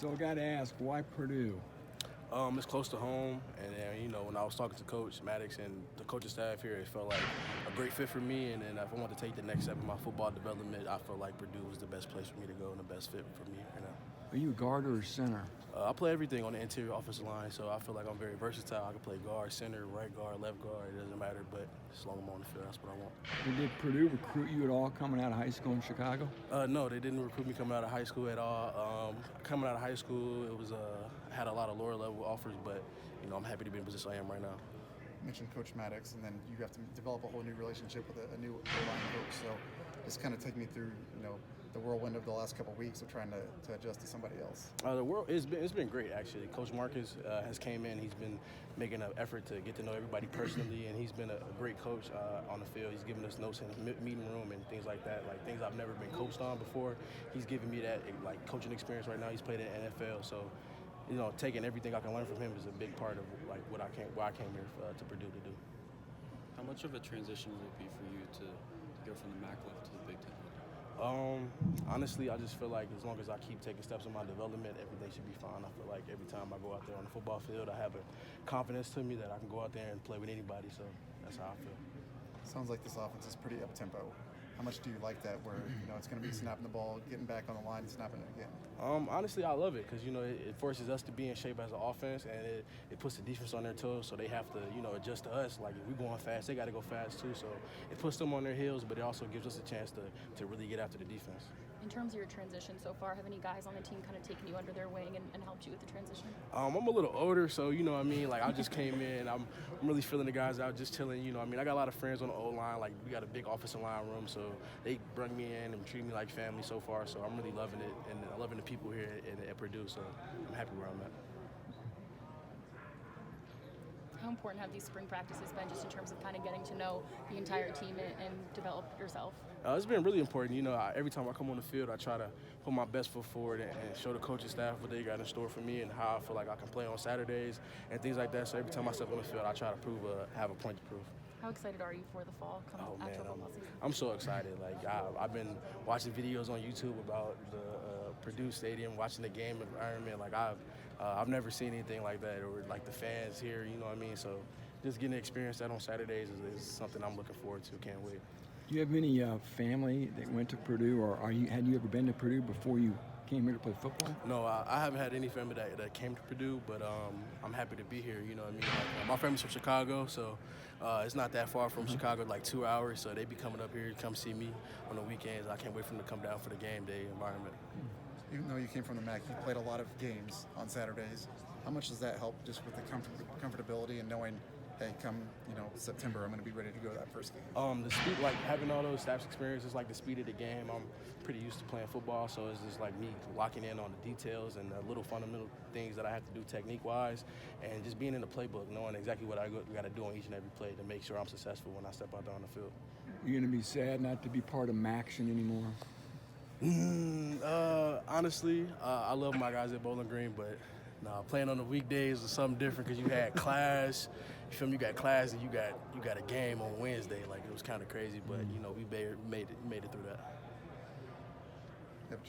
So I got to ask, why Purdue? It's close to home, and then, when I was talking to Coach Maddox and the coaching staff here, it felt like a great fit for me. And then if I want to take the next step in my football development, I felt like Purdue was the best place for me to go and the best fit for me right now. Are you a guard or a center? I play everything on the interior offensive line, so I feel like I'm very versatile. I can play guard, center, right guard, left guard. It doesn't matter, but as long as I'm on the field, that's what I want. Did Purdue recruit you at all coming out of high school in Chicago? No, they didn't recruit me coming out of high school at all. Coming out of high school, it was I had a lot of lower level offers, but I'm happy to be in the position I am right now. You mentioned Coach Maddox, and then you have to develop a whole new relationship with a new O-line coach. So just kind of take me through, the whirlwind of the last couple of weeks of trying to adjust to somebody else. It's been great, actually. Coach Marcus has came in. He's been making an effort to get to know everybody personally, and he's been a great coach on the field. He's given us notes in the meeting room and things like that, like things I've never been coached on before. He's giving me that like coaching experience right now. He's played in the NFL, so taking everything I can learn from him is a big part of like why I came here to Purdue to do. How much of a transition will it be for you to go from the MAC level to the Big Ten? Honestly, I just feel like as long as I keep taking steps in my development, everything should be fine. I feel like every time I go out there on the football field, I have a confidence to me that I can go out there and play with anybody, so that's how I feel. Sounds like this offense is pretty up-tempo. How much do you like that where, it's going to be snapping the ball, getting back on the line, and snapping it again? Honestly, I love it because, it forces us to be in shape as an offense, and it puts the defense on their toes, so they have to, adjust to us. Like, if we're going fast, they got to go fast too. So it puts them on their heels, but it also gives us a chance to really get after the defense. In terms of your transition so far, have any guys on the team kind of taken you under their wing and helped you with the transition? I'm a little older, so Like, I just came in. I'm really feeling the guys out, just chilling. I got a lot of friends on the O-line. Like, we got a big offensive line room, so they bring me in and treat me like family so far. So I'm really loving it, and I'm loving the people here at Purdue. So I'm happy where I'm at. How important have these spring practices been just in terms of kind of getting to know the entire team and develop yourself? It's been really important. Every time I come on the field, I try to put my best foot forward and show the coaching staff what they got in store for me and how I feel like I can play on Saturdays and things like that. So every time I step on the field, I try to have a point to prove. How excited are you for the fall after football season? I'm so excited. Like I've been watching videos on YouTube about the Purdue Stadium, watching the game environment. Like I've never seen anything like that, or like the fans here. You know what I mean? So just getting to experience that on Saturdays is something I'm looking forward to. Can't wait. Do you have any family that went to Purdue, or had you ever been to Purdue before you came here to play football? No, I haven't had any family that came to Purdue, but I'm happy to be here. You know what I mean? Like, my family's from Chicago, so it's not that far from Chicago, like 2 hours. So they be coming up here to come see me on the weekends. I can't wait for them to come down for the game day environment. Even though you came from the MAC, you played a lot of games on Saturdays. How much does that help just with the comfortability and knowing, hey, come September, I'm going to be ready to go to that first game? The speed, like having all those staff experiences, like the speed of the game. I'm pretty used to playing football, so it's just like me locking in on the details and the little fundamental things that I have to do technique-wise, and just being in the playbook, knowing exactly what I got to do on each and every play to make sure I'm successful when I step out there on the field. You're going to be sad not to be part of Maction anymore? Honestly, I love my guys at Bowling Green, but playing on the weekdays was something different because you had class. You feel me? You got class and you got a game on Wednesday. Like, it was kind of crazy, but we made it through that.